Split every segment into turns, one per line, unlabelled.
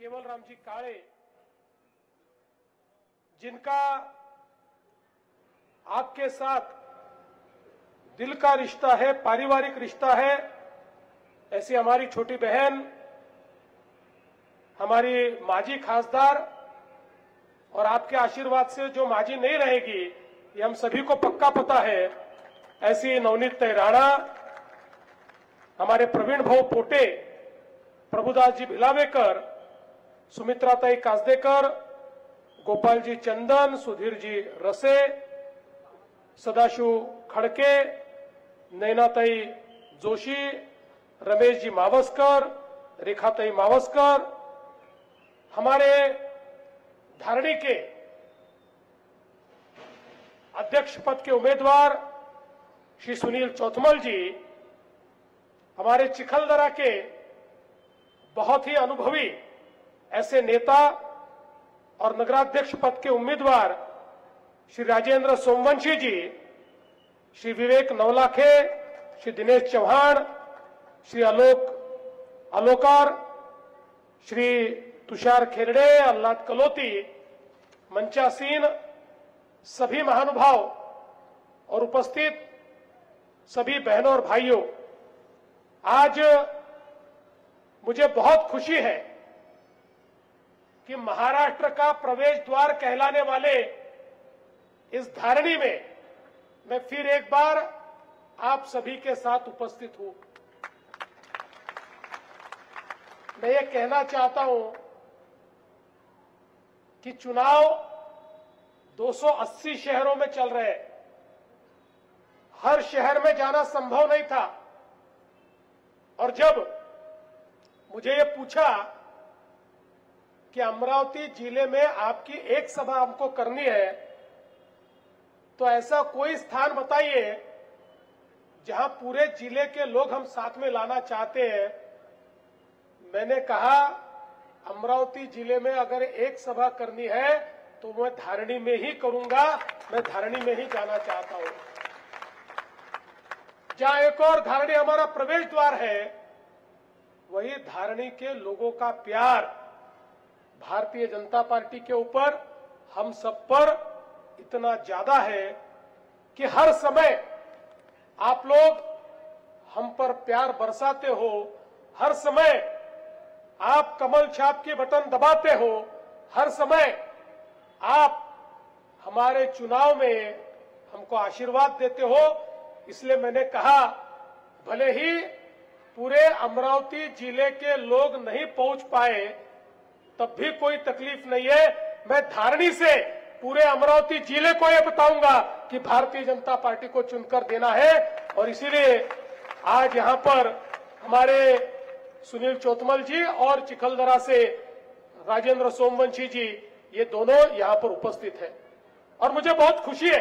केवलराम जी काळे, जिनका आपके साथ दिल का रिश्ता है, पारिवारिक रिश्ता है, ऐसी हमारी छोटी बहन, हमारी माजी खासदार, और आपके आशीर्वाद से जो माजी नहीं रहेगी ये हम सभी को पक्का पता है, ऐसी नवनीत राणा, हमारे प्रवीण भाऊ पोटे, प्रभुदास जी भिलावेकर, सुमित्राताई कासदेकर, गोपाल जी चंदन, सुधीर जी रसे, सदाशिव खड़के, नैनाताई जोशी, रमेश जी मावस्कर, रेखाताई मावस्कर, हमारे धारणी के अध्यक्ष पद के उम्मीदवार श्री सुनील चौथमल जी, हमारे चिखलदरा के बहुत ही अनुभवी ऐसे नेता और नगराध्यक्ष पद के उम्मीदवार श्री राजेंद्र सोमवंशी जी, श्री विवेक नवलाखे, श्री दिनेश चौहान, श्री अलोकार, श्री तुषार खेरड़े, अल्लाद कलोती, मंचासीन, सभी महानुभाव और उपस्थित सभी बहनों और भाइयों, आज मुझे बहुत खुशी है कि महाराष्ट्र का प्रवेश द्वार कहलाने वाले इस धारणी में मैं फिर एक बार आप सभी के साथ उपस्थित हूं। मैं ये कहना चाहता हूं कि चुनाव 280 शहरों में चल रहे हैं। हर शहर में जाना संभव नहीं था, और जब मुझे ये पूछा कि अमरावती जिले में आपकी एक सभा हमको करनी है, तो ऐसा कोई स्थान बताइए जहां पूरे जिले के लोग हम साथ में लाना चाहते हैं। मैंने कहा अमरावती जिले में अगर एक सभा करनी है तो मैं धारणी में ही करूंगा, मैं धारणी में ही जाना चाहता हूं। जहां एक और धारणी हमारा प्रवेश द्वार है, वही धारणी के लोगों का प्यार भारतीय जनता पार्टी के ऊपर, हम सब पर इतना ज्यादा है कि हर समय आप लोग हम पर प्यार बरसाते हो, हर समय आप कमल छाप के बटन दबाते हो, हर समय आप हमारे चुनाव में हमको आशीर्वाद देते हो। इसलिए मैंने कहा भले ही पूरे अमरावती जिले के लोग नहीं पहुंच पाए, तब भी कोई तकलीफ नहीं है, मैं धारणी से पूरे अमरावती जिले को यह बताऊंगा कि भारतीय जनता पार्टी को चुनकर देना है। और इसीलिए आज यहां पर हमारे सुनील चौथमल जी और चिखलदरा से राजेंद्र सोमवंशी जी, ये दोनों यहां पर उपस्थित हैं। और मुझे बहुत खुशी है,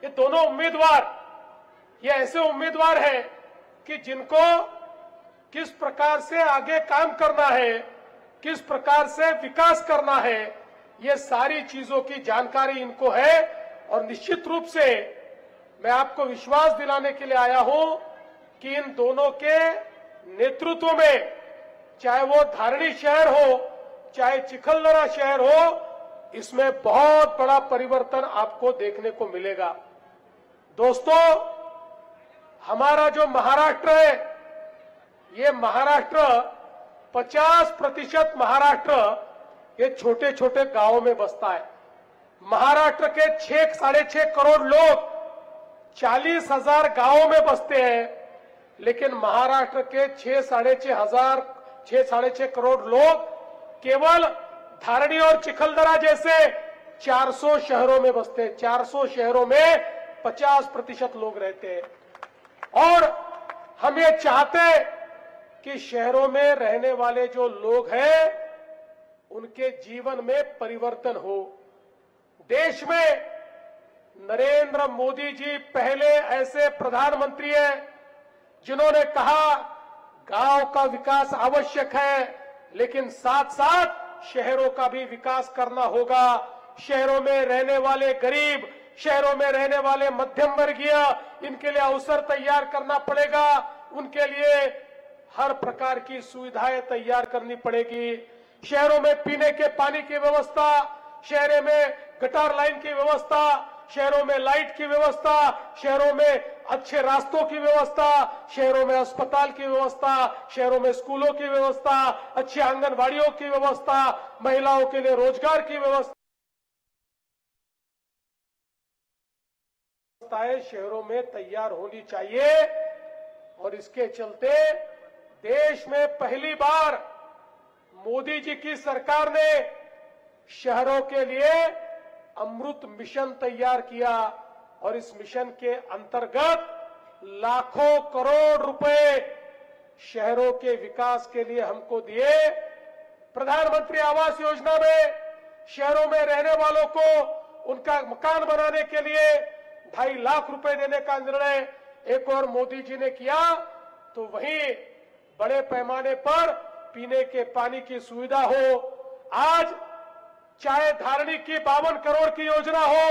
ये दोनों उम्मीदवार, ये ऐसे उम्मीदवार हैं कि जिनको किस प्रकार से आगे काम करना है, किस प्रकार से विकास करना है, ये सारी चीजों की जानकारी इनको है। और निश्चित रूप से मैं आपको विश्वास दिलाने के लिए आया हूं कि इन दोनों के नेतृत्व में, चाहे वो धारणी शहर हो, चाहे चिखलदरा शहर हो, इसमें बहुत बड़ा परिवर्तन आपको देखने को मिलेगा। दोस्तों, हमारा जो महाराष्ट्र है, ये महाराष्ट्र 50% महाराष्ट्र ये छोटे छोटे गांवों में बसता है। महाराष्ट्र के 6-6.5 करोड़ लोग 40,000 गांवों में बसते हैं, लेकिन महाराष्ट्र के 6-6.5 करोड़ लोग केवल धारणी और चिखलदरा जैसे 400 शहरों में बसते हैं। 400 शहरों में 50% लोग रहते हैं। और हम ये चाहते हैं कि शहरों में रहने वाले जो लोग हैं उनके जीवन में परिवर्तन हो। देश में नरेंद्र मोदी जी पहले ऐसे प्रधानमंत्री हैं जिन्होंने कहा गांव का विकास आवश्यक है, लेकिन साथ साथ शहरों का भी विकास करना होगा। शहरों में रहने वाले गरीब, शहरों में रहने वाले मध्यम वर्गीय, इनके लिए अवसर तैयार करना पड़ेगा, उनके लिए हर प्रकार की सुविधाएं तैयार करनी पड़ेगी। शहरों में पीने के पानी की व्यवस्था, शहरों में गटर लाइन की व्यवस्था, शहरों में लाइट की व्यवस्था, शहरों में अच्छे रास्तों की व्यवस्था, शहरों में अस्पताल की व्यवस्था, शहरों में स्कूलों की व्यवस्था, अच्छी आंगनबाड़ियों की व्यवस्था, महिलाओं के लिए रोजगार की व्यवस्था शहरों में तैयार होनी चाहिए। और इसके चलते देश में पहली बार मोदी जी की सरकार ने शहरों के लिए अमृत मिशन तैयार किया और इस मिशन के अंतर्गत लाखों करोड़ रुपए शहरों के विकास के लिए हमको दिए। प्रधानमंत्री आवास योजना में शहरों में रहने वालों को उनका मकान बनाने के लिए 2.5 लाख रुपए देने का निर्णय एक और मोदी जी ने किया। तो वहीं बड़े पैमाने पर पीने के पानी की सुविधा हो, आज चाहे धारणी की 52 करोड़ की योजना हो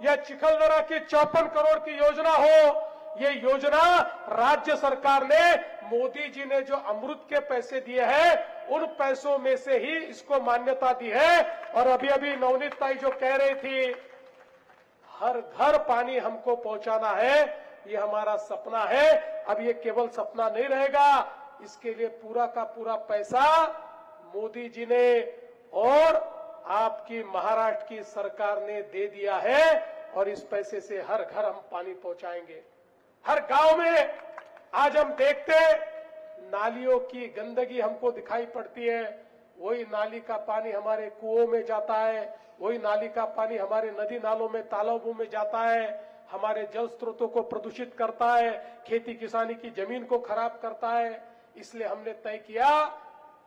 या चिखलदरा की 54 करोड़ की योजना हो, ये योजना राज्य सरकार ने, मोदी जी ने जो अमृत के पैसे दिए हैं उन पैसों में से ही इसको मान्यता दी है। और अभी अभी नवनीत ताई जो कह रही थी हर घर पानी हमको पहुंचाना है, ये हमारा सपना है। अब ये केवल सपना नहीं रहेगा, इसके लिए पूरा का पूरा पैसा मोदी जी ने और आपकी महाराष्ट्र की सरकार ने दे दिया है और इस पैसे से हर घर हम पानी पहुंचाएंगे। हर गांव में आज हम देखते नालियों की गंदगी हमको दिखाई पड़ती है, वही नाली का पानी हमारे कुओं में जाता है, वही नाली का पानी हमारे नदी नालों में तालाबों में जाता है, हमारे जल स्रोतों को प्रदूषित करता है, खेती किसानी की जमीन को खराब करता है। इसलिए हमने तय किया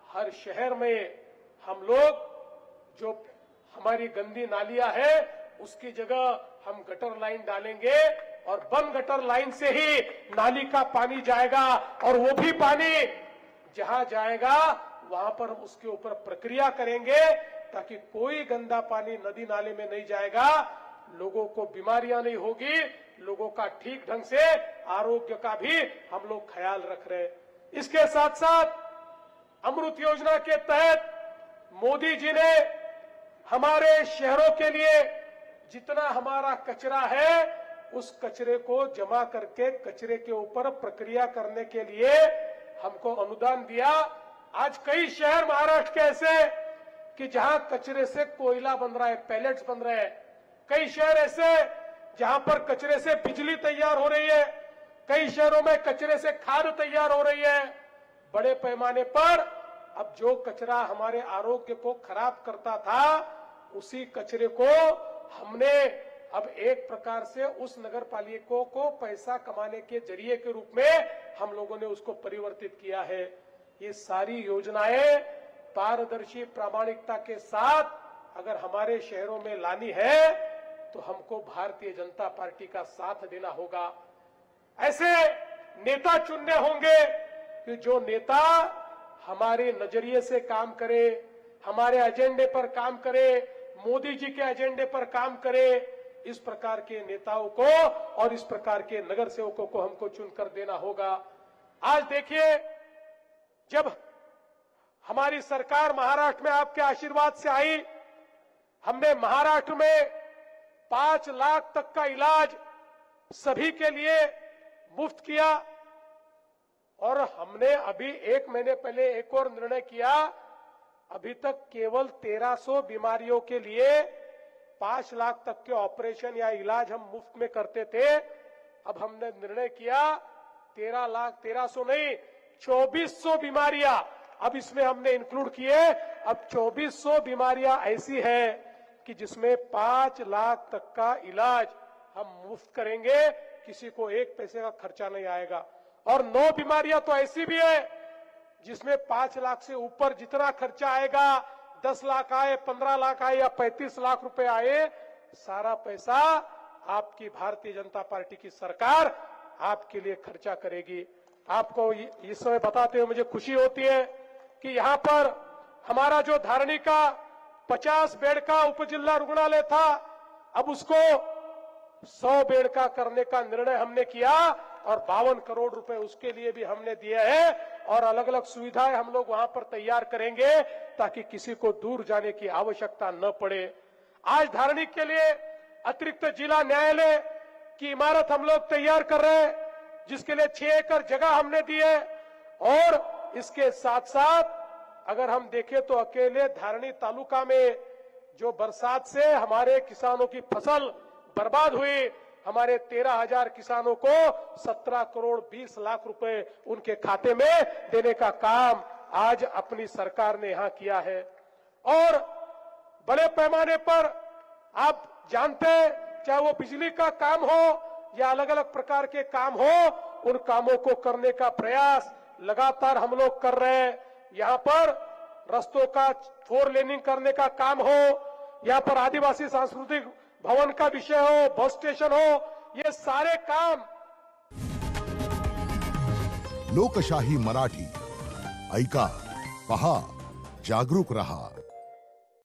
हर शहर में हम लोग जो हमारी गंदी नालियां है उसकी जगह हम गटर लाइन डालेंगे और बंद गटर लाइन से ही नाली का पानी जाएगा और वो भी पानी जहां जाएगा वहां पर हम उसके ऊपर प्रक्रिया करेंगे ताकि कोई गंदा पानी नदी नाले में नहीं जाएगा, लोगों को बीमारियां नहीं होगी, लोगों का ठीक ढंग से आरोग्य का भी हम लोग ख्याल रख रहे हैं। इसके साथ साथ अमृत योजना के तहत मोदी जी ने हमारे शहरों के लिए जितना हमारा कचरा है उस कचरे को जमा करके कचरे के ऊपर प्रक्रिया करने के लिए हमको अनुदान दिया। आज कई शहर महाराष्ट्र के ऐसे कि जहां कचरे से कोयला बन रहा है, पैलेट्स बन रहे हैं। कई शहर ऐसे जहां पर कचरे से बिजली तैयार हो रही है, कई शहरों में कचरे से खाद तैयार हो रही है। बड़े पैमाने पर अब जो कचरा हमारे आरोग्य को खराब करता था उसी कचरे को हमने अब एक प्रकार से उस नगर पालिका को पैसा कमाने के जरिए के रूप में हम लोगों ने उसको परिवर्तित किया है। ये सारी योजनाएं पारदर्शी प्रामाणिकता के साथ अगर हमारे शहरों में लानी है तो हमको भारतीय जनता पार्टी का साथ देना होगा। ऐसे नेता चुनने होंगे कि जो नेता हमारे नजरिए से काम करे, हमारे एजेंडे पर काम करे, मोदी जी के एजेंडे पर काम करे। इस प्रकार के नेताओं को और इस प्रकार के नगर सेवकों को हमको चुनकर देना होगा। आज देखिए, जब हमारी सरकार महाराष्ट्र में आपके आशीर्वाद से आई, हमने महाराष्ट्र में 5 लाख तक का इलाज सभी के लिए मुफ्त किया और हमने अभी 1 महीने पहले एक और निर्णय किया। अभी तक केवल 1300 बीमारियों के लिए 5 लाख तक के ऑपरेशन या इलाज हम मुफ्त में करते थे। अब हमने निर्णय किया 1300 नहीं, 2400 बीमारियां अब इसमें हमने इंक्लूड किए। अब 2400 बीमारियां ऐसी है कि जिसमें 5 लाख तक का इलाज हम मुफ्त करेंगे, किसी को 1 पैसे का खर्चा नहीं आएगा। और 9 बीमारियां तो ऐसी भी है जिसमें 5 लाख से ऊपर जितना खर्चा आएगा, 10 लाख आए, 15 लाख आए या 35 लाख रुपए आए, सारा पैसा आपकी भारतीय जनता पार्टी की सरकार आपके लिए खर्चा करेगी। आपको इस समय बताते हुए मुझे खुशी होती है कि यहां पर हमारा जो धारणी का 50 बेड का उपजिला रुग्णालय था, अब उसको 100 बेड का करने का निर्णय हमने किया और 52 करोड़ रुपए उसके लिए भी हमने दिए हैं। और अलग अलग सुविधाएं हम लोग वहां पर तैयार करेंगे ताकि किसी को दूर जाने की आवश्यकता न पड़े। आज धारणी के लिए अतिरिक्त जिला न्यायालय की इमारत हम लोग तैयार कर रहे हैं, जिसके लिए 6 एकड़ जगह हमने दी है। और इसके साथ साथ अगर हम देखें तो अकेले धारणी तालुका में जो बरसात से हमारे किसानों की फसल बर्बाद हुई, हमारे 13,000 किसानों को 17 करोड़ 20 लाख रुपए उनके खाते में देने का काम आज अपनी सरकार ने यहां किया है। और बड़े पैमाने पर आप जानते हैं, चाहे वो बिजली का काम हो या अलग अलग प्रकार के काम हो, उन कामों को करने का प्रयास लगातार हम लोग कर रहे हैं। यहाँ पर रस्तों का 4 लेनिंग करने का काम हो, यहाँ पर आदिवासी सांस्कृतिक भवन का विषय हो, बस स्टेशन हो, ये सारे काम।
लोकशाही मराठी ऐका, पहा, जागरूक रहा।